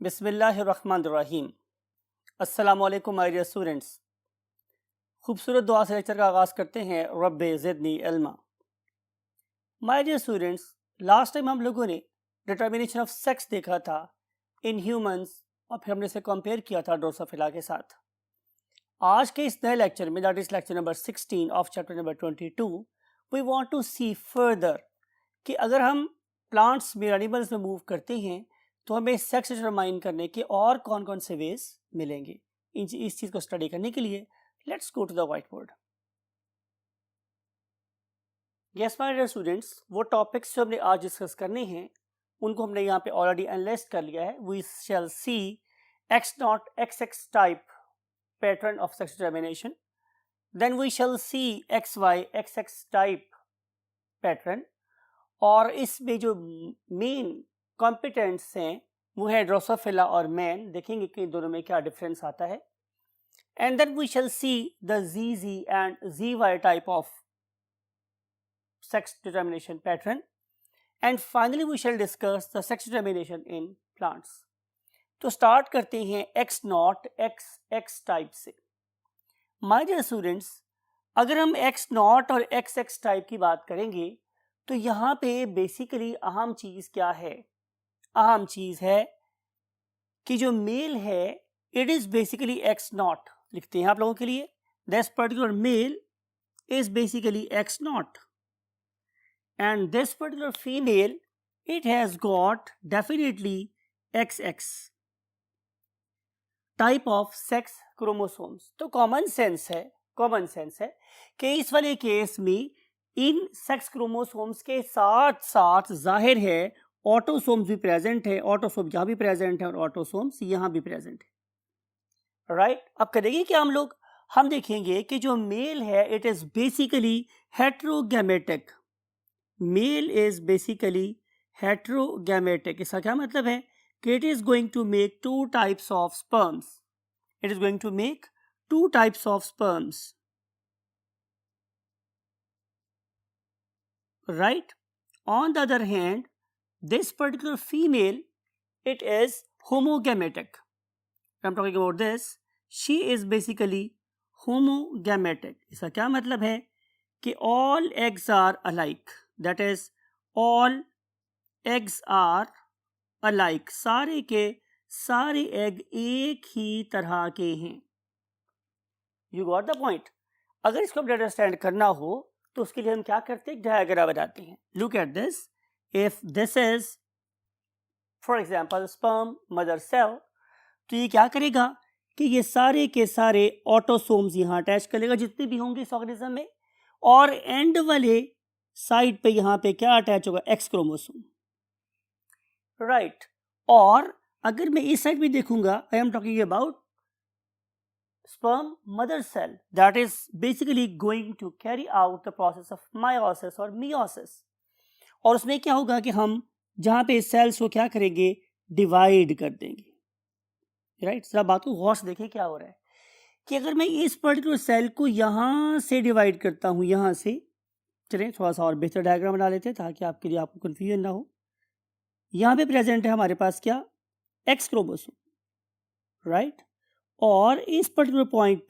बिस्मिल्लाहिर्रहमानिर्रहीम। अस्सलामुअलैकुम my dear students. खूबसूरत दुआ से लेक्चर का आगाज़ करते हैं। रब्बे ज़िदनी इल्मा। My dear students, last time हम लोगों ने डिटर्मिनेशन ऑफ सेक्स देखा था इन ह्यूमंस और फिर हमने इसे कंपेयर किया था ड्रोसोफिला के साथ। आज के इस नए लेक्चर में, that is lecture number 16 of chapter number 22, we want to see further कि अगर हम प्लांट्स में, एनिमल्स में मूव करते हैं तो हमें सेक्स डिटरमाइन करने के और कौन कौन से वेज मिलेंगे। इस चीज़ को स्टडी करने के लिए let's go to the whiteboard. Yes my dear students, वो टॉपिक्स जो हमने आज डिस्कस करने हैं उनको हमने यहाँ पे ऑलरेडी एनालाइज कर लिया है। We shall see X nought X X type pattern of sex determination, then we shall see X Y X X type pattern, और इसमें जो मेन कॉम्पिटेंट्स हैं वो है ड्रोसोफिला और मैन। देखेंगे कि दोनों में क्या डिफरेंस आता है। And then we shall see the ZZ and ZY type of sex determination pattern, and finally we shall discuss the sex determination in plants. तो स्टार्ट करते हैं X nought X X type से। My dear students, अगर हम X nought और X X type की बात करेंगे तो यहाँ पे बेसिकली अहम चीज क्या है? अहम चीज है कि जो मेल है it is basically X nought. लिखते हैं आप लोगों के लिए, this particular male is basically X nought and this particular female it has got definitely XX type of sex chromosomes. तो कॉमन सेंस है कि इस वाले केस में इन सेक्स क्रोमोसोम्स के साथ साथ जाहिर है ऑटोसोम्स भी प्रेजेंट है। ऑटोसोम यहाँ भी प्रेजेंट है और ऑटोसोम्स यहाँ भी प्रेजेंट है, राइट। अब करेंगे क्या हम देखेंगे कि जो मेल है it is basically heterogametic. Male is basically heterogametic. इसका क्या मतलब है कि it is going to make two types of sperms. It is going to make two types of sperms, right? On the other hand, this particular female, it is homogametic. I'm talking about this. She is basically homogametic. इसका क्या मतलब है कि all eggs are alike. That is, all eggs are alike. सारे के सारे egg एक ही तरह के हैं। You got the point? अगर इसको अंडरस्टैंड करना हो तो उसके लिए हम क्या करते हैं, डायग्राम बनाते हैं। Look at this. If this is for example sperm mother cell, तो ये क्या करेगा कि ये सारे के सारे ऑटोसोम्स यहाँ अटैच कर लेगा जितने भी होंगे इस ऑर्गेनिज्म में, और एंड वाले साइड पे यहाँ पे क्या अटैच होगा, एक्स क्रोमोसोम, राइट। और अगर मैं इस साइड में देखूंगा, I am talking about sperm mother cell that is basically going to carry out the process of meiosis or meiosis। और उसमें क्या होगा कि हम जहां पे सेल्स को क्या करेंगे, डिवाइड कर देंगे, राइट। जरा बात को गौर से देखिए क्या हो रहा है कि अगर मैं इस पर्टिकुलर सेल को यहां से डिवाइड करता हूं, यहां से, चलिए थोड़ा सा और बेहतर डायग्राम बना लेते हैं ताकि आपके लिए आपको कंफ्यूजन ना हो। यहां पे प्रेजेंट है हमारे पास क्या, एक्स क्रोमोसोम, राइट। और इस पर्टिकुलर पॉइंट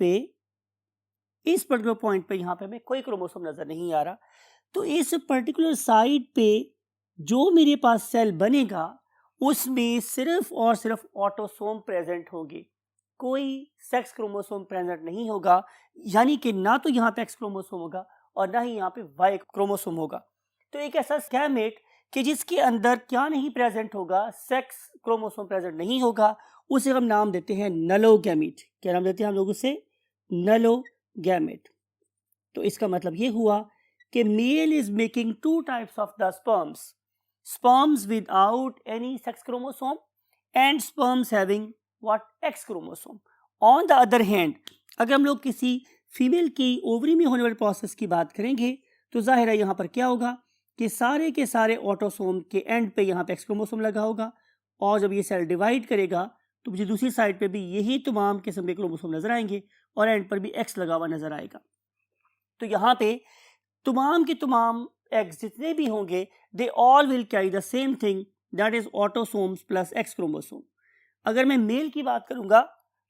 पे यहाँ पे हमें कोई क्रोमोसोम नजर नहीं आ रहा। तो इस पर्टिकुलर साइड पे जो मेरे पास सेल बनेगा उसमें सिर्फ और सिर्फ ऑटोसोम प्रेजेंट होंगे, कोई सेक्स क्रोमोसोम प्रेजेंट नहीं होगा। यानी कि ना तो यहाँ पे एक्स क्रोमोसोम होगा और ना ही यहाँ पे वाई क्रोमोसोम होगा। तो एक ऐसा गैमेट कि जिसके अंदर क्या नहीं प्रेजेंट होगा, सेक्स क्रोमोसोम प्रेजेंट नहीं होगा, उसे हम नाम देते हैं नलोगैमीट। क्या नाम देते हैं हम लोग उसे, नलोगैमीट। तो इसका मतलब ये हुआ कि male is making two types of the sperms without any sex chromosome and sperms having what, X chromosome. On the other hand, अगर हम लोग किसी फीमेल की ओवरी में होने वाले प्रोसेस की बात करेंगे तो जाहिर है यहाँ पर क्या होगा कि सारे के सारे ऑटोसोम के एंड पे यहाँ पे एक्स क्रोमोसोम लगा होगा, और जब ये सेल डिवाइड करेगा तो मुझे दूसरी साइड पे भी यही तमाम किस्म के क्रोमोसोम नजर आएंगे और एंड पर भी एक्स लगा हुआ नजर आएगा। तो यहाँ पे तमाम के तमाम एग्स जितने भी होंगे they all will carry the same thing, that is autosomes plus X chromosome. अगर मैं मेल की बात करूंगा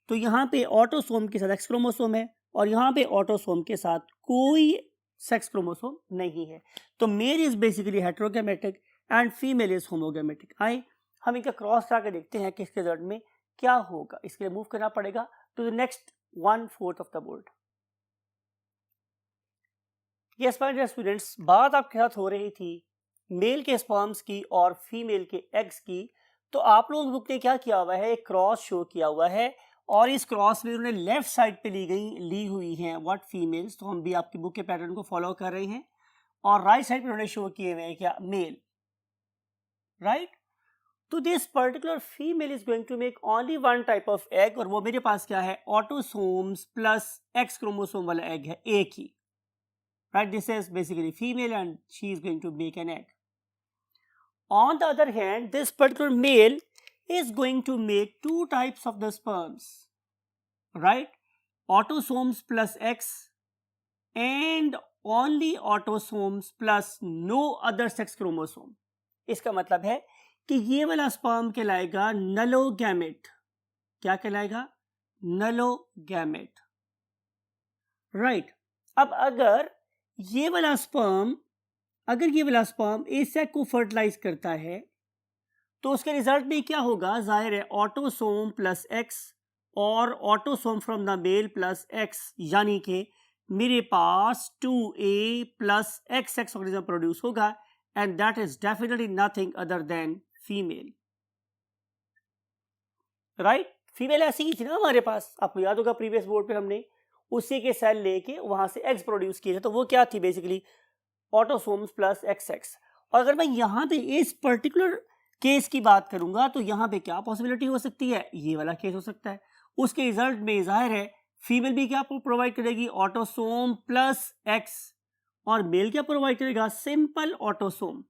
तो यहाँ पे ऑटोसोम के साथ एक्स क्रोमोसोम है और यहाँ पे ऑटोसोम के साथ कोई सेक्स क्रोमोसोम नहीं है। तो male is basically heterogametic and female is homogametic. आइए हम इनका क्रॉस करा के देखते हैं कि इसके रिजल्ट में क्या होगा। इसके लिए मूव करना पड़ेगा to the next 1/4 of the board. Yes my dear students, बात आपके साथ हो रही थी मेल के स्पर्म्स की और फीमेल के एग्स की। तो आप लोगों की बुक ने क्या किया हुआ है, एक क्रॉस शो किया हुआ है और इस क्रॉस में उन्होंने लेफ्ट साइड पे ली हुई हैं व्हाट फीमेल्स। तो हम भी आपकी बुक के पैटर्न को फॉलो कर रहे हैं और राइट साइड पे उन्होंने शो किए हुए हैं क्या, मेल, राइट। तो this particular female is going to make only one type of egg और वो मेरे पास क्या है, ऑटोसोम्स प्लस एक्स क्रोमोसोम वाला एग है, एक ही, right? This is basically female and she is going to make an egg. On the other hand, this particular male is going to make two types of the sperms, right? Autosomes plus X and only autosomes plus no other sex chromosome. इसका मतलब है कि ये वाला sperm कहलाएगा नलोगैमेट। क्या कहलाएगा, नलोगैमेट, right. अब अगर ये वाला स्पर्म एसेक को फर्टिलाइज करता है तो उसके रिजल्ट में क्या होगा, जाहिर है ऑटोसोम प्लस एक्स और autosome from the male plus X, यानी कि मेरे पास 2A plus XX organism produce होगा and that is definitely nothing other than female, right. Female ऐसी ही थी ना हमारे पास, आपको याद होगा प्रीवियस बोर्ड पे हमने उसी के सेल लेके वहां से एग्स प्रोड्यूस किए थे। तो वो क्या थी, बेसिकली ऑटोसोम्स प्लस XX। और अगर मैं यहाँ पे इस पर्टिकुलर केस की बात करूंगा तो यहाँ पे क्या पॉसिबिलिटी हो सकती है, ये वाला केस हो सकता है। उसके रिजल्ट में जाहिर है फीमेल भी क्या प्रोवाइड करेगी, ऑटोसोम प्लस एक्स, और मेल क्या प्रोवाइड करेगा, simple autosome.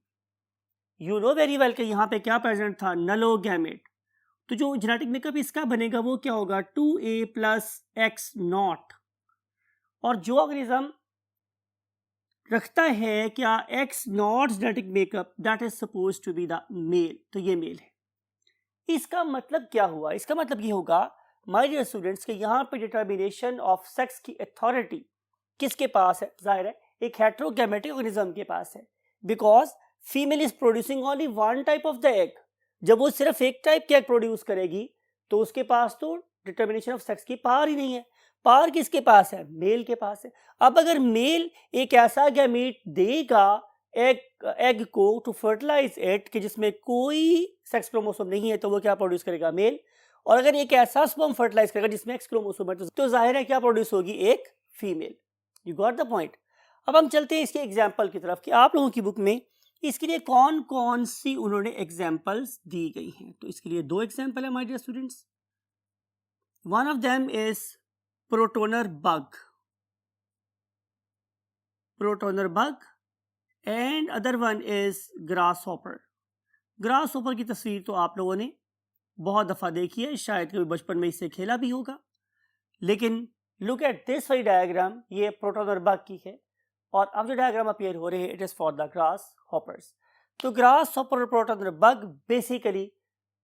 You know very well कि यहाँ पे क्या प्रेजेंट था, नलोगैमेट। तो जो जेनेटिक मेकअप इसका बनेगा वो क्या होगा, 2A प्लस एक्स नॉट। और जो ऑर्गेनिज्म रखता है क्या X not genetic makeup, that is suppose to be the male, तो ये मेल है। इसका मतलब क्या हुआ, इसका मतलब ये होगा माय डियर स्टूडेंट्स कि यहाँ पे डिटर्मिनेशन ऑफ सेक्स की अथॉरिटी किसके पास है, जाहिर है एक हेटेरोगैमेटिक ऑर्गेनिज्म के पास है, because female is producing only one type of the egg. जब वो सिर्फ एक टाइप के एग प्रोड्यूस करेगी तो उसके पास तो डिटर्मिनेशन ऑफ सेक्स की पावर ही नहीं है। पावर किसके पास है, मेल के पास है। अब अगर मेल एक ऐसा गैमीट देगा एग को टू फर्टिलाइज इट कि जिसमें कोई सेक्स क्रोमोसोम नहीं है, तो वो क्या प्रोड्यूस करेगा, मेल। और अगर एक ऐसा स्पर्म फर्टिलाइज करेगा जिसमें एक्स क्रोमोसोम है तो जाहिर है क्या प्रोड्यूस होगी, एक female. You got the point. अब हम चलते हैं इसके एग्जाम्पल की तरफ कि आप लोगों की बुक में इसके लिए कौन कौन सी उन्होंने एग्जाम्पल्स दी गई हैं। तो इसके लिए दो एग्जाम्पल है my dear students. One of them is protenor bug and other one is grasshopper. Grasshopper की तस्वीर तो आप लोगों ने बहुत दफा देखी है, शायद कभी बचपन में इससे खेला भी होगा। लेकिन लुक एट दिस वाली डायग्राम, ये प्रोटोनर बग की है और अब जो डायग्राम अपीयर हो रहे हैं इट इज फॉर द ग्रासहॉपर्स। तो ग्रासहॉपर और प्रोटोनर बग बेसिकली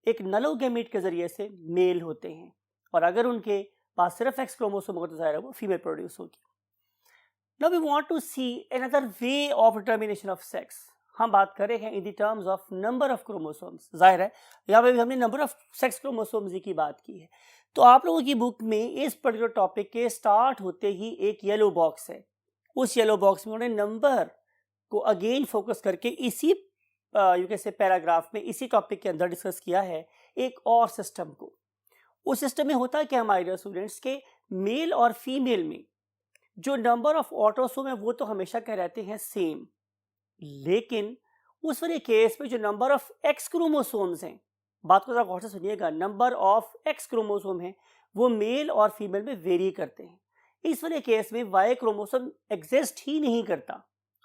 एक नलोगैमेट के जरिए से मेल होते हैं और अगर उनके पास सिर्फ एक्स क्रोमोसोम होगा तो जाहिर है वो फीमेल प्रोड्यूस होगी। Now we want to see another way of determination of sex. हम बात कर रहे हैं in the terms of number of chromosomes। जाहिर है यहाँ पे भी हमने नंबर ऑफ सेक्स क्रोमोसोम्स की बात की है। तो आप लोगों की बुक में इस पर्टिकुलर टॉपिक के स्टार्ट होते ही एक येलो बॉक्स है, उस येलो बॉक्स में उन्होंने नंबर को अगेन फोकस करके इसी यू कैन से पैराग्राफ में इसी टॉपिक के अंदर डिस्कस किया है एक और सिस्टम को। उस सिस्टम में होता है क्या हमारे डियर स्टूडेंट्स के मेल और फीमेल में जो नंबर ऑफ ऑटोसोम है वो तो हमेशा कह रहते हैं सेम, लेकिन उस वाले केस में जो नंबर ऑफ एक्स क्रोमोसोम्स हैं, बात को जरा गौर से सुनिएगा, नंबर ऑफ एक्स क्रोमोसोम है वो मेल और फीमेल में वेरी करते हैं। इस वाले केस में वाई क्रोमोसोम एग्जिस्ट ही नहीं करता,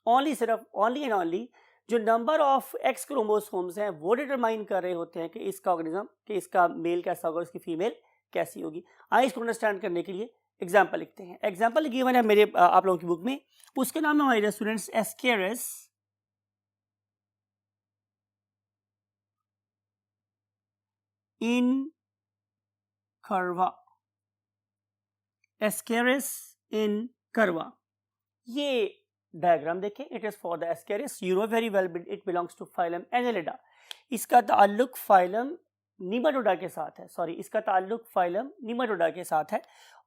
ओनली एंड ओनली जो नंबर ऑफ एक्स क्रोमोसोम्स हैं वो डिटरमाइन कर रहे होते हैं कि इसका ऑर्गेनिज्म, कि इसका मेल कैसा होगा, इसकी फीमेल कैसी होगी। आइए इसको अंडरस्टैंड करने के लिए एग्जाम्पल लिखते हैं। एग्जाम्पल गिवन है मेरे आप लोगों की बुक में, उसके नाम है हमारे students ascaris in curva, Ascaris in curva. ये डायग्राम देखें, it is for the ascaris, you know very well it belongs to phylum annelida. इसका ताल्लुक फाइलम निमाटोडा के साथ है, सॉरी इसका ताल्लुक फाइलम निमाटोडा के साथ है.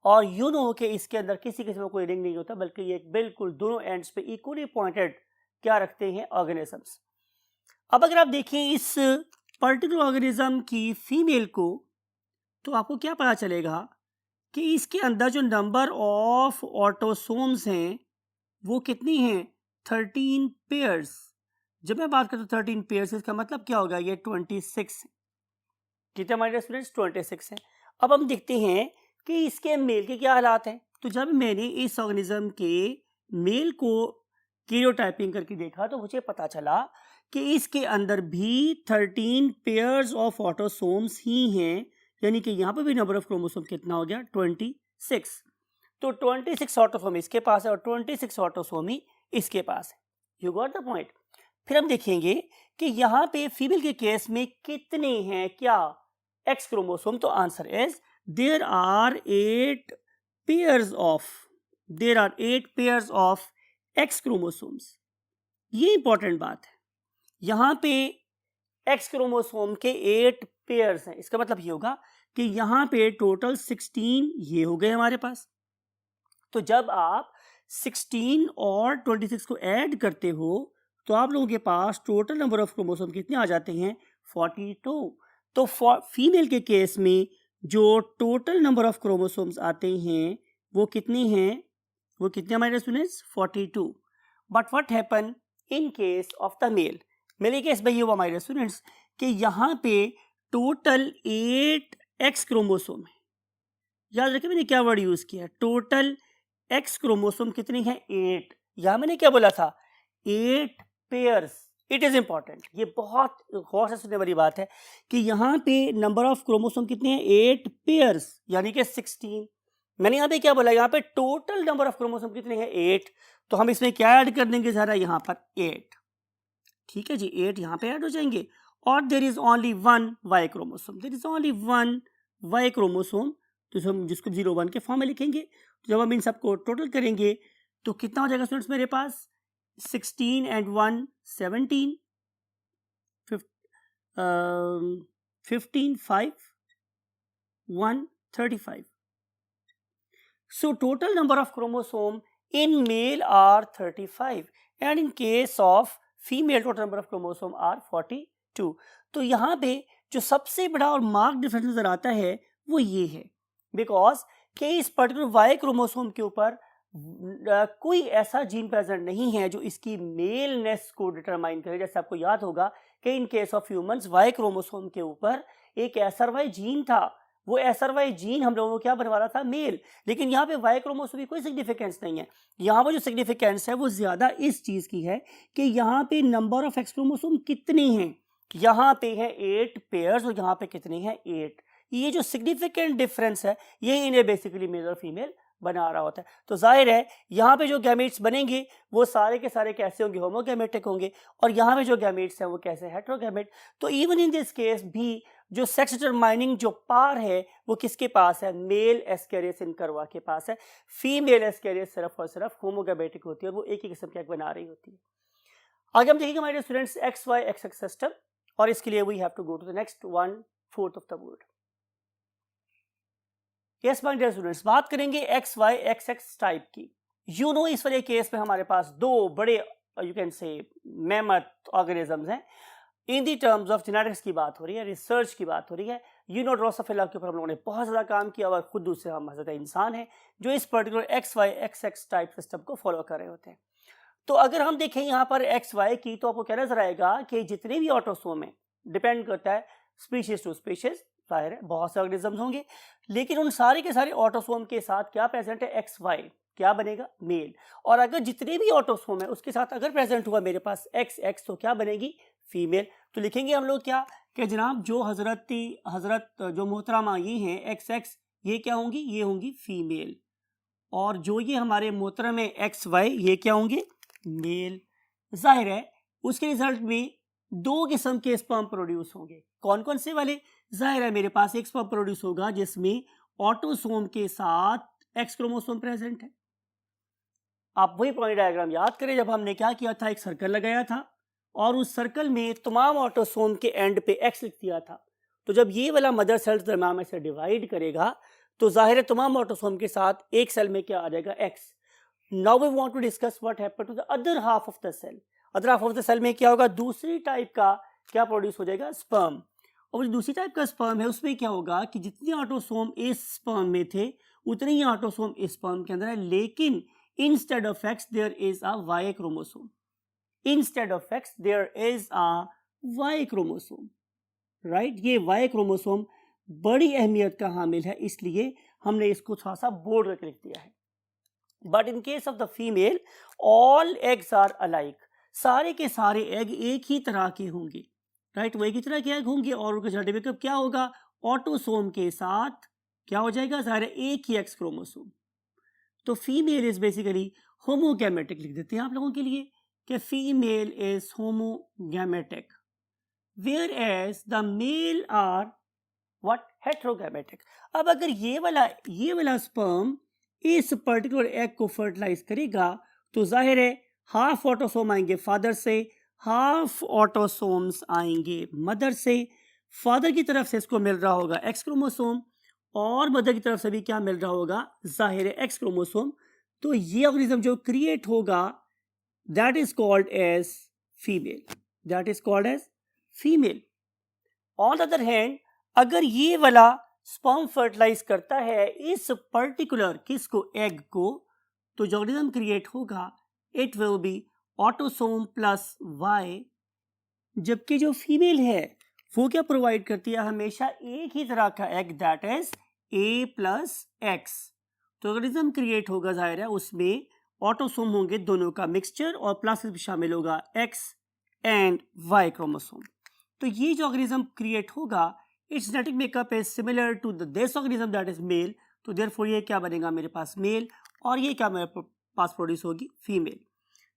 और यू नो कि इसके अंदर किसी किस्म का कोई रिंग नहीं होता, बल्कि ये बिल्कुल दोनों एंड्स पे इक्वली पॉइंटेड क्या रखते हैं, ऑर्गेनिजम्स. अब अगर आप देखें इस पर्टिकुलर ऑर्गेनिज्म की फीमेल को, तो आपको क्या पता चलेगा कि इसके अंदर जो नंबर ऑफ ऑटोसोम्स हैं वो कितनी हैं, 13 पेयर्स. जब मैं बात करता हूँ 13 पेयर्स, इसका मतलब क्या होगा, ये 26 है. कितने हमारे स्टूडेंट्स, 26 हैं. अब हम देखते हैं कि इसके मेल के क्या हालात हैं. तो जब मैंने इस ऑर्गेनिज्म के मेल को कैरियोटाइपिंग करके देखा तो मुझे पता चला कि इसके अंदर भी 13 पेयर्स ऑफ ऑटोसोम्स ही हैं. यानी कि यहाँ पर भी नंबर ऑफ क्रोमोसोम कितना हो गया, 26. तो 26 ऑटोसोम इसके पास है और 26 ऑटोसोम ही इसके पास है. You got the point. फिर हम देखेंगे कि यहाँ पे फीमेल के केस में कितने हैं, क्या एक्स क्रोमोसोम. तो answer is there are 8 pairs of X chromosomes. ये इंपॉर्टेंट बात है. यहाँ पे एक्स क्रोमोसोम के 8 पेयर्स हैं. इसका मतलब ये होगा कि यहाँ पे टोटल 16 ये हो गए हमारे पास. तो जब आप 16 और 26 को ऐड करते हो तो आप लोगों के पास टोटल नंबर ऑफ क्रोमोसोम कितने आ जाते हैं, 42. तो फीमेल के केस में जो टोटल नंबर ऑफ क्रोमोसोम्स आते हैं वो कितने हैं, वो कितने हमारे students, 42. But what happen in case of the male. मेरे केस में ये हुआ हमारे स्टूडेंट्स कि यहाँ पे टोटल 8 एक्स क्रोमोसोम है. याद रखिए मैंने क्या वर्ड यूज किया, टोटल एक्स क्रोमोसोम कितनी है, 8. यहां मैंने क्या बोला था, 8 पेयर्स. इट इज इंपॉर्टेंट, ये बहुत गौर से सुनने वाली बात है कि यहाँ पे नंबर ऑफ क्रोमोसोम कितने हैं, 8 पेयर्स, यानी कि 16. मैंने यहाँ पे क्या बोला, यहाँ पे टोटल नंबर ऑफ क्रोमोसोम कितने हैं, 8. तो हम इसमें क्या ऐड कर देंगे सारा, यहाँ पर 8. ठीक है जी, 8 यहाँ पे ऐड हो जाएंगे. और there is only 1 Y chromosome, there is only 1 Y chromosome. तो हम जिसको 01 के फॉर्म में लिखेंगे. तो जब हम इन सबको टोटल करेंगे तो कितना हो जाएगा स्टूडेंट्स मेरे पास, 16 and 1 17, 15 5 1 35. So total number of chromosome in male are 35 and in case of female total number of chromosome are 42. तो यहाँ पे जो सबसे बड़ा और मार्क डिफरेंस नजर आता है वो ये है, बिकॉज कि इस पर्टिकुलर वाई क्रोमोसोम के ऊपर कोई ऐसा जीन प्रेजेंट नहीं है जो इसकी मेलनेस को डिटरमाइन करे. जैसे आपको याद होगा कि in case of humans Y chromosome के ऊपर एक एसआरवाई जीन था. वो एसआरवाई जीन हम लोगों को क्या बनवा रहा था, मेल. लेकिन यहाँ पे वाई क्रोमोसोम की कोई सिग्निफिकेंस नहीं है. यहाँ पर जो सिग्निफिकेंस है वो ज्यादा इस चीज की है कि यहाँ पे नंबर ऑफ एक्स क्रोमोसोम कितने हैं. यहाँ पे है 8 पेयर्स और यहाँ पे कितने हैं, 8. ये जो सिग्निफिकेंट डिफरेंस है ये इन्हें बेसिकली मेल और फीमेल बना रहा होता है. तो जाहिर है यहाँ पे जो गैमेट्स बनेंगे वो सारे के सारे कैसे होंगे, होमोगैमेटिक होंगे. और यहाँ पे जो गैमेट्स हैं वो कैसे, हेटेरोगैमेट. तो इवन इन दिस केस भी जो सेक्स डिटरमाइनिंग जो पार है वो किसके पास है, मेल एस्केरियस इन कर्वा के पास है. फीमेल एस्केरियस सिर्फ और सिर्फ होमोगैमेटिक होती है और वो एक ही किस्म की एग बना रही होती है. आगे हम देखेंगे हमारे students X Y X X system, और इसके लिए we have to go to the next 1/4 of the board. Yes my dear students, बात करेंगे X Y X X type की. यू नो इस वाले केस में हमारे पास दो बड़े you can say mammoth organisms हैं. In the terms of genetics की बात हो रही है, रिसर्च की बात हो रही है. यू नो ड्रोसोफिला के ऊपर हम लोगों ने बहुत ज़्यादा काम किया और खुद दूसरे हम हज़रत इंसान हैं जो इस particular X Y X X type system को फॉलो कर रहे होते हैं. तो अगर हम देखें यहाँ पर एक्स वाई की तो आपको क्या नजर आएगा कि जितने भी ऑटोसोम हैं, डिपेंड करता है स्पीशीज टू स्पीशीज, जाहिर है बहुत से ऑर्गेनिजम्स होंगे, लेकिन उन सारे के सारे ऑटोसोम के साथ क्या प्रेजेंट है, एक्स वाई, क्या बनेगा, मेल. और अगर जितने भी ऑटोसोम है उसके साथ अगर प्रेजेंट हुआ मेरे पास एक्स एक्स तो क्या बनेगी, फीमेल. तो लिखेंगे हम लोग क्या कि जनाब जो हजरत जो मोहतरमा ये हैं एक्स एक्स, ये क्या होंगी, ये होंगी फीमेल. और जो ये हमारे मोहतरम है एक्स वाई, ये क्या होंगे, मेल. जाहिर है उसके रिजल्ट में दो किस्म के स्पर्म प्रोड्यूस होंगे. कौन कौन से वाले, जाहिर है मेरे पास एक स्पर्म प्रोड्यूस होगा जिसमें ऑटोसोम के साथ एक्स क्रोमोसोम प्रेजेंट है। आप वही पॉइंट डायग्राम याद करें जब हमने क्या किया था, एक सर्कल लगाया था और उस सर्कल में तमाम ऑटोसोम के एंड पे एक्स लिख दिया था। तो जब ये वाला मदर सेल दरम्यान में से डिवाइड करेगा तो जाहिर है तमाम ऑटोसोम के साथ एक सेल में क्या आ जाएगा, X. Now we want to discuss what happened to the other half of the cell. Other half of the cell में क्या होगा, दूसरी टाइप का क्या प्रोड्यूस हो जाएगा, स्पर्म। और जो दूसरी टाइप का स्पर्म है उसमें क्या होगा कि जितने ऑटोसोम इस स्पर्म में थे उतने ही ऑटोसोम इस स्पर्म के अंदर है, लेकिन instead of X there is a Y chromosome. Instead of X there is a Y chromosome. Right? ये Y chromosome बड़ी अहमियत का हामिल है, इसलिए हमने इसको थोड़ा सा बोर्ड करके लिख दिया है। But in case of the female, all eggs are alike. सारे के सारे एग एक ही तरह के होंगे, राइट? वो एक ही तरह के एग होंगे और उनका सर्टिफिकेट क्या होगा, ऑटोसोम के साथ क्या हो जाएगा, सारे एक ही एक्स क्रोमोसोम। तो फीमेल इज बेसिकली होमोगैमेटिक, लिख देते हैं आप लोगों के लिए कि female is homogametic, whereas the male are what, heterogametic. अब अगर ये वाला स्पर्म इस पर्टिकुलर एग को फर्टिलाइज करेगा तो जाहिर है हाफ ऑटोसोम आएंगे फादर से, हाफ ऑटोसोम्स आएंगे मदर से। फादर की तरफ से इसको मिल रहा होगा एक्स क्रोमोसोम और मदर की तरफ से भी क्या मिल रहा होगा, जाहिर है एक्स क्रोमोसोम। तो ये ऑर्गेनिज्म जो क्रिएट होगा that is called as female, that is called as female. On the other hand अगर ये वाला स्पर्म फर्टिलाइज करता है इस पर्टिकुलर किसको, एग को, तो जो ऑर्गेनिज्म क्रिएट होगा it will be autosome plus Y. जबकि जो फीमेल है वो क्या प्रोवाइड करती है, हमेशा एक ही तरह का egg, that is a plus x. तो ऑर्गेनिज्म क्रिएट होगा जाहिर है उसमें ऑटोसोम होंगे दोनों का मिक्सचर और प्लस भी शामिल होगा एक्स एंड वाई क्रोमोसोम। तो ये जो ऑर्गेनिज्म क्रिएट होगा it's genetic makeup is similar to this organism that is male. तो देयरफॉर ये क्या बनेगा मेरे पास मेल और ये क्या मेरे पास प्रोड्यूस होगी फीमेल।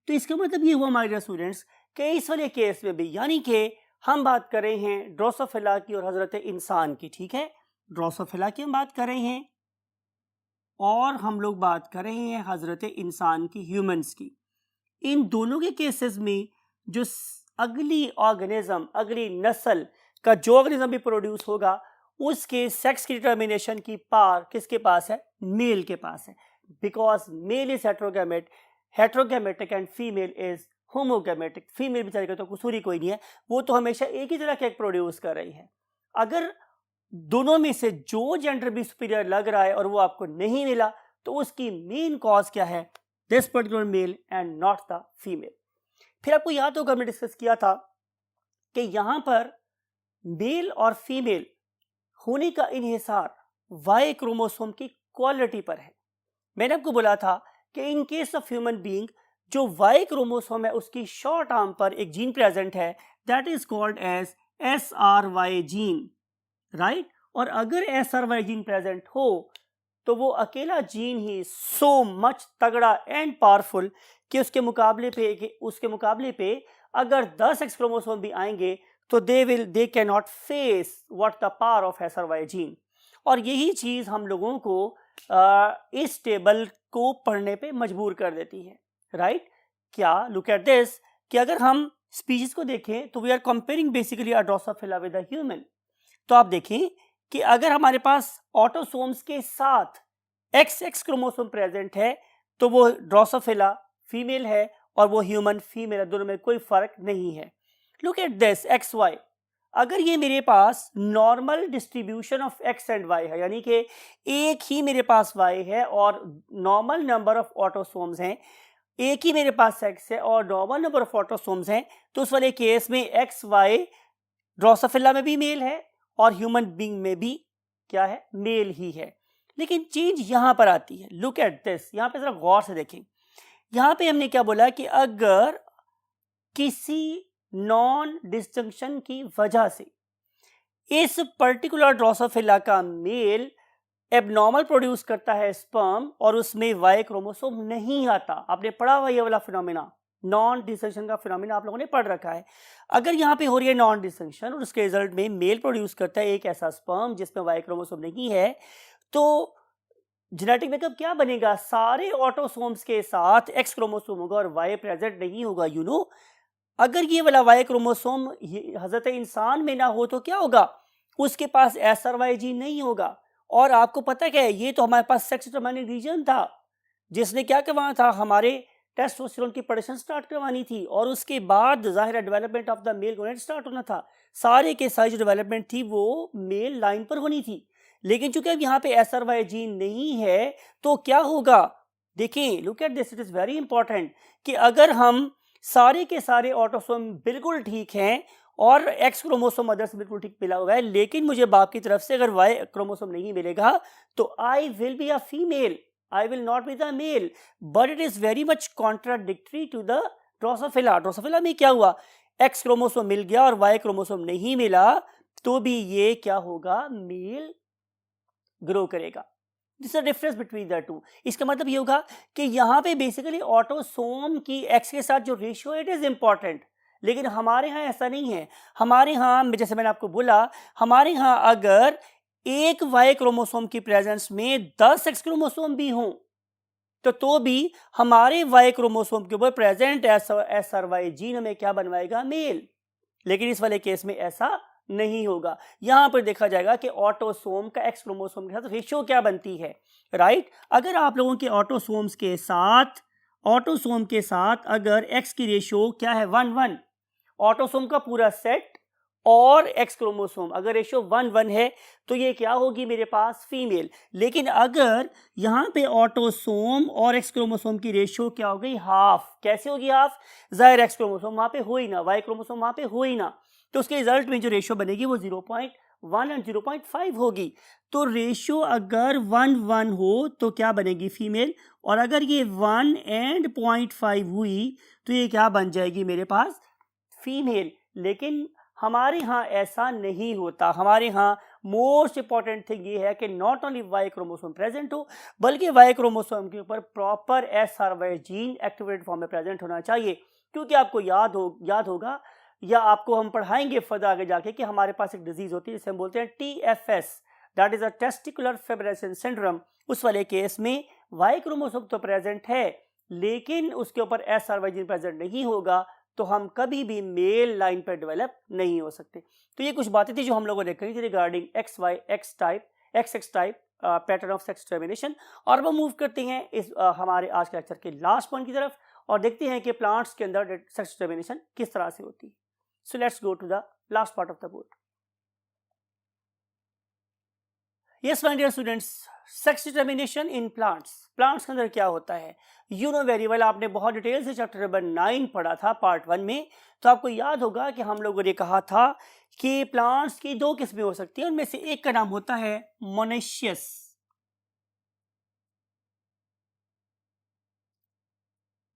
तो इसका मतलब ये हुआ हमारे डियर स्टूडेंट्स कि इस वाले केस में भी, यानी कि हम बात कर रहे हैं ड्रोसोफिला की और हजरत इंसान की, ठीक है, ड्रोसोफिला की हम बात कर रहे हैं और हम लोग बात कर रहे हैं हजरत इंसान की, ह्यूमंस की। इन दोनों के केसेस में जो अगली ऑर्गेनिज्म, अगली नस्ल का जो ऑर्गेनिज्म भी प्रोड्यूस होगा उसके सेक्स की डिटर्मिनेशन की पावर किसके पास है, मेल के पास है, because male is heterogametic and female is homogametic. Female बेचारी का तो कसूर ही कोई नहीं है, वो तो हमेशा एक ही तरह के एग प्रोड्यूस कर रही है। अगर दोनों में से जो जेंडर भी सुपीरियर लग रहा है और वो आपको नहीं मिला तो उसकी मेन कॉज क्या है, this particular male and not the female. फिर आपको याद होगा हमने डिस्कस किया था कि यहां पर मेल और फीमेल होने का इन्हिसार वाई क्रोमोसोम की क्वालिटी पर है। मैंने आपको बोला था कि in case of human being जो वाई क्रोमोसोम है उसकी शॉर्ट आर्म पर एक जीन प्रेजेंट है that is called as SRY gene, right. और अगर SRY जीन प्रेजेंट हो तो वो अकेला जीन ही सो मच तगड़ा एंड पावरफुल कि उसके मुकाबले पे अगर 10 एक्स क्रोमोसोम भी आएंगे तो they can not face what the power of SRY gene. और यही चीज हम लोगों को इस टेबल को पढ़ने पे मजबूर कर देती है, राइट। क्या, लुक एट दिस, कि अगर हम स्पीशीज को देखें तो we are comparing basically Drosophila with the human. तो आप देखें कि अगर हमारे पास ऑटोसोम्स के साथ XX क्रोमोसोम प्रेजेंट है तो वो ड्रोसोफिला फीमेल है और वो ह्यूमन फीमेल है, दोनों में कोई फर्क नहीं है। लुक एट दिस XY, अगर ये मेरे पास normal distribution of X and Y है, यानी कि एक ही मेरे पास Y है और नॉर्मल नंबर ऑफ ऑटोसोम्स हैं, एक ही मेरे पास X है और नॉर्मल नंबर ऑफ ऑटोसोम्स हैं, तो उस वाले केस में XY ड्रोसोफिला में भी मेल है और ह्यूमन बीइंग में भी क्या है, मेल ही है। लेकिन चीज यहां पर आती है, लुक एट दिस, यहां पे जरा गौर से देखें। यहां पे हमने क्या बोला कि अगर किसी नॉन डिस्टिंक्शन की वजह से इस पर्टिकुलर ड्रोसोफिला का मेल एबनॉर्मल प्रोड्यूस करता है स्पर्म और उसमें वाई क्रोमोसोम नहीं आता, आपने पढ़ा हुआ ये वाला फिनोमेना, नॉन डिसजंक्शन का फिनोमेना आप लोगों ने पढ़ रखा है। अगर यहाँ पे हो रही है नॉन डिसजंक्शन और उसके रिजल्ट में मेल प्रोड्यूस करता है एक ऐसा स्पर्म जिसमें वाई क्रोमोसोम नहीं है, तो जेनेटिक मेकअप क्या बनेगा? सारे ऑटोसोम्स के साथ एक्स क्रोमोसोम होगा और वाई प्रेजेंट नहीं होगा। यू नो, अगर ये वाला वाई क्रोमोसोम हजरत इंसान में ना हो तो क्या होगा? उसके पास एस और वाई जीन नहीं होगा। और आपको पता क्या है, ये तो हमारे पास सेक्स डिटरमाइनिंग रीजन था जिसने क्या करवाना था, हमारे टेस्टोस्टेरोन की प्रोडक्शन स्टार्ट करवानी थी और उसके बाद जाहिर development of the male gonad start होना था। सारे के सारी जो डेवलपमेंट थी वो मेल लाइन पर होनी थी। लेकिन चूंकि अब यहाँ पे एस आर वाई जीन नहीं है तो क्या होगा? देखें, look at this, it is very important कि अगर हम सारे के सारे ऑटोसोम बिल्कुल ठीक हैं और एक्स क्रोमोसोम मदर से बिल्कुल ठीक मिला हुआ है, लेकिन मुझे बाप की तरफ से अगर वाई क्रोमोसोम नहीं मिलेगा तो I will be a female, I will not be the male, but it is very much contradictory to the Drosophila. Drosophila में क्या हुआ? एक्स क्रोमोसोम मिल गया और वाई क्रोमोसोम नहीं मिला, तो भी ये क्या होगा? मेल ग्रो करेगा। This is the difference between the two. इसका मतलब ये होगा कि यहाँ पे बेसिकली ऑटोसोम की एक्स के साथ जो रेशियो इट इज इंपॉर्टेंट, लेकिन हमारे यहाँ ऐसा नहीं है। हमारे यहाँ जैसे मैंने आपको बोला, हमारे यहाँ अगर एक वाई क्रोमोसोम की प्रेजेंस में 10 एक्स क्रोमोसोम भी हों तो भी हमारे वाई क्रोमोसोम के ऊपर present S R Y gene हमें क्या बनवाएगा? मेल। लेकिन इस वाले केस में ऐसा नहीं होगा। यहां पर देखा जाएगा कि ऑटोसोम का एक्स क्रोमोसोम के साथ रेशियो क्या बनती है, राइट? अगर आप लोगों के ऑटोसोम के साथ अगर एक्स की रेशियो क्या है? 1:1, ऑटोसोम का पूरा सेट और एक्स क्रोमोसोम अगर रेशियो 1:1 है तो ये क्या होगी मेरे पास? फीमेल। लेकिन अगर यहाँ पे ऑटोसोम और एक्स क्रोमोसोम की रेशियो क्या हो गई? हाफ। कैसे होगी हाफ? जाहिर एक्स क्रोमोसोम वहाँ पे हो ही ना, वाई क्रोमोसोम वहाँ पे हो ही ना, तो उसके रिजल्ट में जो रेशियो बनेगी वो 0.1 एंड 0.5 होगी। तो रेशियो अगर 1:1 हो तो क्या बनेगी? फीमेल। और अगर ये 1 एंड 0.5 हुई तो ये क्या बन जाएगी मेरे पास? फीमेल। लेकिन हमारे यहाँ ऐसा नहीं होता। हमारे यहाँ मोस्ट इंपॉर्टेंट थिंग ये है कि not only Y chromosome present हो, बल्कि वाई क्रोमोसोम के ऊपर proper S R Y gene activated form में प्रेजेंट होना चाहिए। क्योंकि आपको याद होगा या आपको हम पढ़ाएंगे फर्दर आगे जाके कि हमारे पास एक डिजीज होती है जिसे हम बोलते हैं TFS, that is a testicular fibration syndrome. उस वाले केस में वाई क्रोमोसोम तो प्रेजेंट है लेकिन उसके ऊपर S R Y gene present नहीं होगा, तो हम कभी भी मेल लाइन पर डेवलप नहीं हो सकते। तो ये कुछ बातें थी जो हम लोगों ने करी थी regarding x type pattern of sex determination. और वो मूव करते हैं इस हमारे आज के लेक्चर के लास्ट पॉइंट की तरफ और देखते हैं कि प्लांट्स के अंदर सेक्स डिटरमिनेशन किस तरह से होती है। So let's go to the last part of the board. Yes my dear students, sex determination in plants के अंदर क्या होता है? यू नो वेरी वेल, आपने बहुत डिटेल से चैप्टर नंबर 9 पढ़ा था पार्ट 1 में। तो आपको याद होगा कि हम लोगों ने कहा था कि प्लांट्स की 2 किस्में हो सकती हैं, उनमें से एक का नाम होता है मोनेशियस,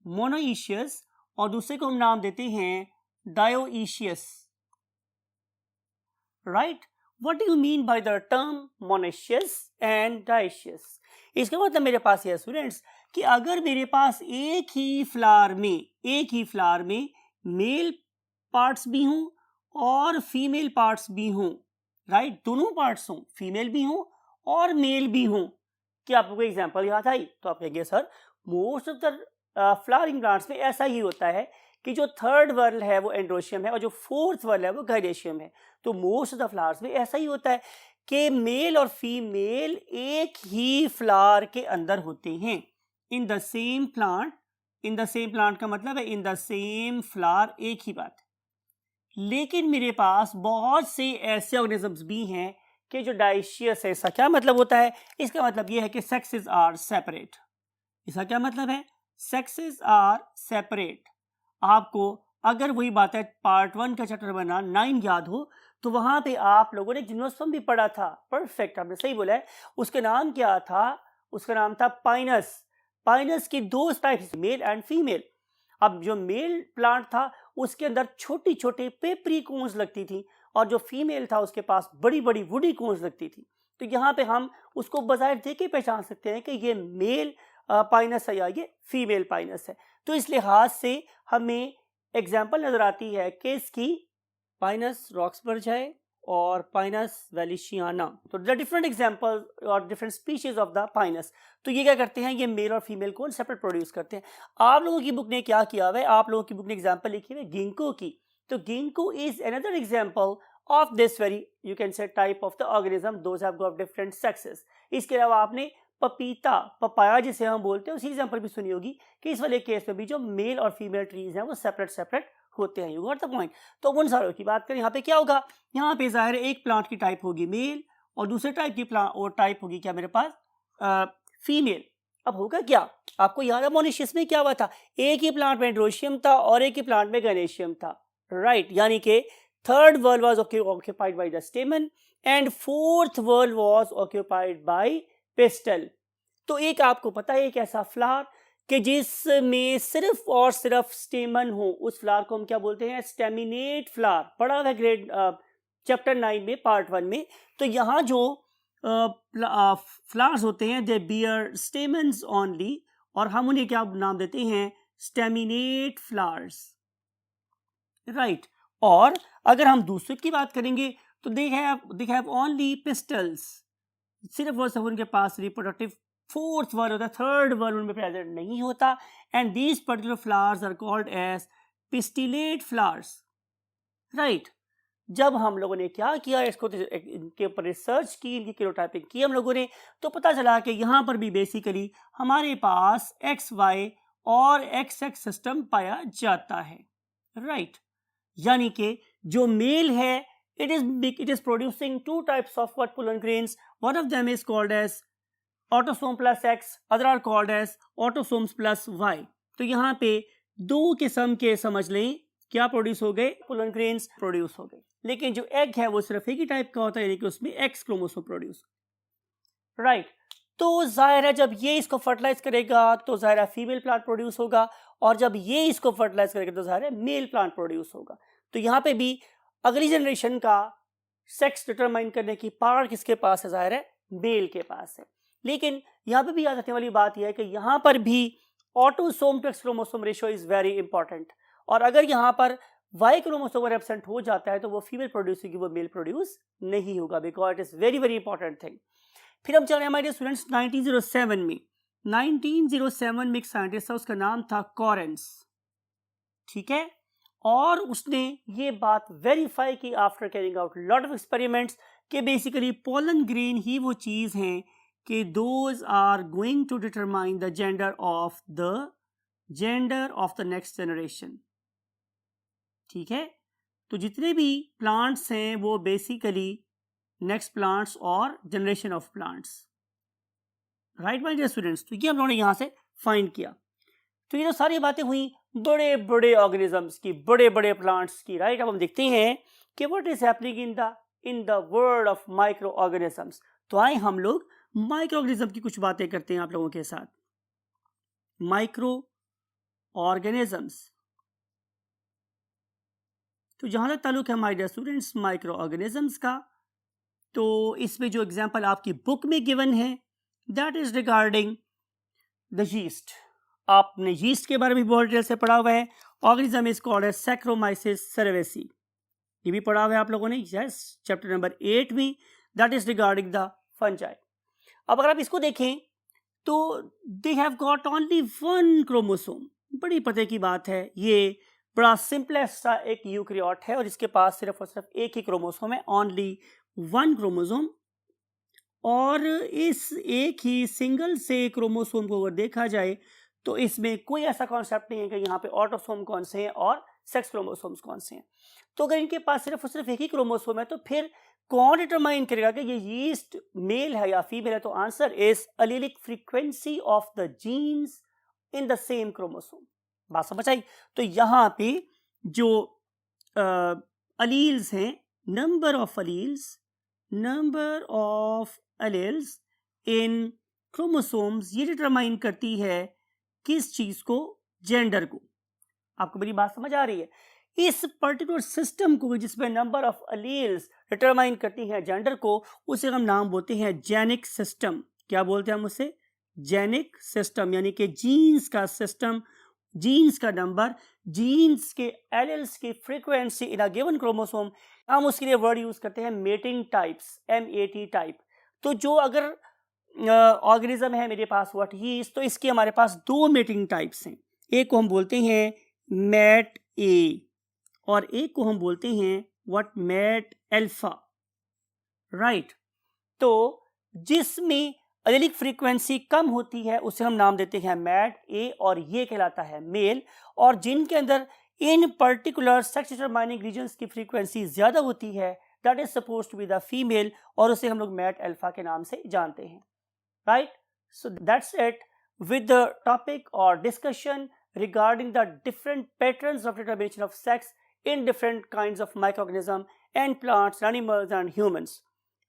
मोनोइशियस, और दूसरे को हम नाम देते हैं डायोइशियस, right? What do you mean by the term monoecious and dioecious? इसका मतलब मेरे पास है स्टूडेंट्स कि अगर मेरे पास एक ही फ्लावर में मेल पार्ट्स भी हों और फीमेल पार्ट्स भी हों, राइट? दोनों पार्ट्स हों, फीमेल भी हों और मेल भी हों। क्या आपको कोई एग्जांपल याद आई? तो आप कहेंगे sir most of the flowering plants में ऐसा ही होता है कि जो थर्ड वर्ल है वो एंड्रोशियम है और जो फोर्थ वर्ल है वो गाइडेशियम है। तो मोस्ट ऑफ द फ्लावर्स में ऐसा ही होता है कि मेल और फीमेल एक ही फ्लावर के अंदर होते हैं इन द सेम प्लांट। का मतलब है इन द सेम फ्लावर, एक ही बात है। लेकिन मेरे पास बहुत से ऐसे ऑर्गेनिजम्स भी हैं कि जो डाइशियस है। इसका क्या मतलब होता है? इसका मतलब यह है कि सेक्सेस आर सेपरेट। इसका क्या मतलब है? Sexes are separate. आपको अगर वही बात है पार्ट 1 का चैप्टर बना 9 याद हो तो वहां पे आप लोगों ने जिम्नोस्पर्म भी पढ़ा था। परफेक्ट, आपने सही बोला है। उसका नाम क्या था? उसका नाम था पाइनस। पाइनस की 2 टाइप्स, मेल एंड फीमेल। अब जो मेल प्लांट था उसके अंदर छोटी छोटी पेपरी कोन्स लगती थी और जो फीमेल था उसके पास बड़ी बड़ी वुडी कोन्स लगती थी। तो यहाँ पे हम उसको बजाय देख के पहचान सकते हैं कि ये मेल पाइनस है या ये फीमेल पाइनस है। तो इस लिहाज से हमें एग्जाम्पल नजर आती है केस की पाइनस रॉक्सबर्जाई और पाइनस वैलेशियाना। तो द डिफरेंट एग्जाम्पल और different species of the Pinus. तो ये क्या करते हैं, ये मेल और फीमेल को सेपरेट प्रोड्यूस करते हैं। आप लोगों की बुक ने क्या किया हुआ है, आप लोगों की बुक ने एग्जाम्पल लिखी हुई है गिंको की। तो ginkgo is another example of this very you can से type of the organism, those have got different sexes. इसके अलावा आपने पपीता, पपाया जिसे हम बोलते हैं, उसी एग्जाम्पल भी सुनी होगी कि इस वाले केस में भी जो मेल और फीमेल ट्रीज हैं वो सेपरेट सेपरेट होते हैं। You got the point. तो उन सारों की बात करें, यहाँ पे क्या होगा, यहाँ पे जाहिर है एक प्लांट की टाइप होगी मेल और दूसरे टाइप की प्लांट और टाइप होगी क्या मेरे पास फीमेल। अब होगा क्या, आपको याद है मोनिशियस में क्या हुआ था, एक ही प्लांट में एंड्रोशियम था और एक ही प्लांट में गनेशियम था, राइट। यानी कि third whorl was occupied by the stamen and fourth whorl was occupied by pistil. तो एक आपको पता है एक ऐसा फ्लावर कि जिसमें सिर्फ और सिर्फ स्टेमन हो, उस फ्लावर को हम क्या बोलते हैं, स्टेमिनेट फ्लावर। पढ़ा हुआ है ग्रेड चैप्टर 9 में पार्ट 1 में। तो यहाँ जो फ्लावर्स होते हैं दे बियर स्टेमन्स ओनली, और हम उन्हें क्या नाम देते हैं, स्टेमिनेट फ्लावर्स, राइट। और अगर हम दूसरे की बात करेंगे तो दे हैव ओनली पिस्टल्स, सिर्फ और सिर्फ उनके पास रिप्रोडक्टिव फोर्थ वर्ल होता है, थर्ड वर्ल उनमें प्रेजेंट नहीं होता। And these particular flowers are called as pistillate flowers, right. जब हम लोगों ने क्या किया, इसको इनके ऊपर रिसर्च की, इनकी केरोटाइपिंग की हम लोगों ने, तो पता चला कि यहाँ पर भी बेसिकली हमारे पास XY और XX सिस्टम पाया जाता है, राइट। यानी कि जो मेल है it is producing two types of what pollen grains. One of them is called as autosome plus X, other are called as autosomes plus Y. तो यहाँ पे दो किस्म के समझ लें क्या प्रोड्यूस हो गए, पोलन ग्रेन्स प्रोड्यूस हो गए। लेकिन जो एग है वो सिर्फ एक ही टाइप का होता है, यानी कि उसमें X क्रोमोसोम प्रोड्यूस, राइट। तो जाहिर है जब ये इसको फर्टिलाइज करेगा तो जाहिर है फीमेल प्लांट प्रोड्यूस होगा, और जब ये इसको फर्टिलाइज करेगा तो जाहिर है मेल प्लांट प्रोड्यूस होगा। तो यहाँ पे भी अगली जनरेशन का सेक्स डिटरमाइन करने की पावर किसके पास है, जाहिर है मेल के पास है। लेकिन यहाँ पे भी याद रखने वाली बात यह है कि यहाँ पर भी autosome to X chromosome ratio is very important, और अगर यहाँ पर वाई क्रोमोसोम अगर एब्सेंट हो जाता है तो वो फीमेल प्रोड्यूस होगी, वो मेल प्रोड्यूस नहीं होगा, because it is very very important thing. फिर हम चल रहे हैं हमारे स्टूडेंट्स 1907 में। 1907 में एक साइंटिस्ट था, उसका नाम था कॉरेंस, ठीक है। और उसने ये बात वेरीफाई की after carrying out lot of experiments कि बेसिकली पोलन ग्रेन ही वो चीज़ हैं कि those are going to determine the gender of the next generation, ठीक है। तो जितने भी प्लांट्स हैं वो बेसिकली नेक्स्ट प्लांट्स और generation of plants, right my dear students. तो ये हम लोगों ने यहाँ से फाइंड किया। तो ये तो सारी बातें हुई बड़े बड़े ऑर्गेनिजम्स की, बड़े बड़े प्लांट्स की, राइट। अब हम देखते हैं कि what is happening in the world of micro organisms. तो आए हम लोग माइक्रो ऑर्गेनिज्म की कुछ बातें करते हैं आप लोगों के साथ। माइक्रो ऑर्गेनिजम्स, तो जहां तक ताल्लुक है my dear students micro organisms का, तो इसमें जो एग्जांपल आपकी बुक में गिवन है that is regarding the yeast. आपने यीस्ट के बारे में बहुत डिटेल से पढ़ा हुआ है। Organism is called as saccharomyces cerevisiae, ये भी पढ़ा हुआ है आप लोगों ने, यस, चैप्टर नंबर 8 में, that is regarding the fungi. अब अगर आप इसको देखें तो they have got only one chromosome, बड़ी पते की बात है, ये बड़ा सिंपलेस्ट सा एक यूकैरियोट है और इसके पास सिर्फ और सिर्फ एक ही क्रोमोसोम है, ओनली वन क्रोमोसोम। और इस एक ही सिंगल से क्रोमोसोम को अगर देखा जाए तो इसमें कोई ऐसा कॉन्सेप्ट नहीं है कि यहाँ पे ऑटोसोम कौन से हैं और सेक्स क्रोमोसोम्स कौन से हैं। तो अगर इनके पास सिर्फ और सिर्फ एक ही क्रोमोसोम है तो फिर कौन डिटरमाइन करेगा कि ये यीस्ट मेल है या फीमेल है? तो answer is allelic frequency of the genes in the same chromosome. बात समझ आई? तो यहाँ पे जो अलील्स हैं, number of alleles in chromosomes, ये डिटरमाइन करती है किस चीज को, जेंडर को। आपको मेरी बात समझ आ रही है? इस पर्टिकुलर सिस्टम को जिसमें नंबर ऑफ अलील्स डिटरमाइन करती हैं जेंडर को, उसे हम नाम बोलते हैं जेनिक सिस्टम। क्या बोलते हैं हम उसे? जेनिक सिस्टम यानी कि जीन्स का सिस्टम, जीन्स का नंबर, जीन्स के एलेल्स की frequency in a given chromosome, हम उसके लिए वर्ड यूज करते हैं मेटिंग टाइप्स, MAT टाइप। तो जो अगर ऑर्गेनिज्म है मेरे पास व्हाट ही इज, तो इसके हमारे पास दो मेटिंग टाइप्स हैं, एक को हम बोलते हैं मैट ए और एक को हम बोलते हैं व्हाट मैट अल्फा, राइट। तो जिसमें एलेलिक फ्रीक्वेंसी कम होती है उसे हम नाम देते हैं मैट ए और ये कहलाता है मेल, और जिनके अंदर इन पर्टिकुलर सेक्स डिटरमाइनिंग रीजन्स की फ्रीक्वेंसी ज्यादा होती है that is suppose to be the female, और उसे हम लोग मैट अल्फा के नाम से जानते हैं, right? So that's it with the topic or discussion regarding the different patterns of determination of sex in different kinds of microorganism and plants, animals and humans,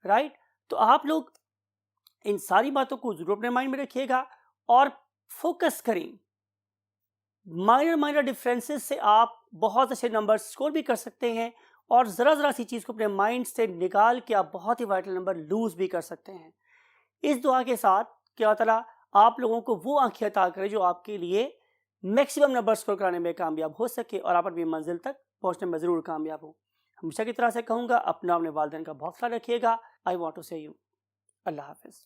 right? तो आप लोग इन सारी बातों को जरूर अपने माइंड में रखिएगा और फोकस करें। माइनर डिफरेंसेस से आप बहुत अच्छे नंबर स्कोर भी कर सकते हैं, और जरा सी चीज को अपने माइंड से निकाल के आप बहुत ही वाइटल नंबर लूज भी कर सकते हैं। इस दुआ के साथ कि अल्लाह ताला आप लोगों को वो आंखें अता करे जो आपके लिए मैक्सिमम नंबर स्कोर कराने में कामयाब हो सके और आप अपनी मंजिल तक पहुंचने में ज़रूर कामयाब हो। हमेशा की तरह से कहूँगा, अपना अपने वालिदैन का बहुत ख्याल रखिएगा। आई वॉन्ट टू से यू अल्लाह हाफिज़।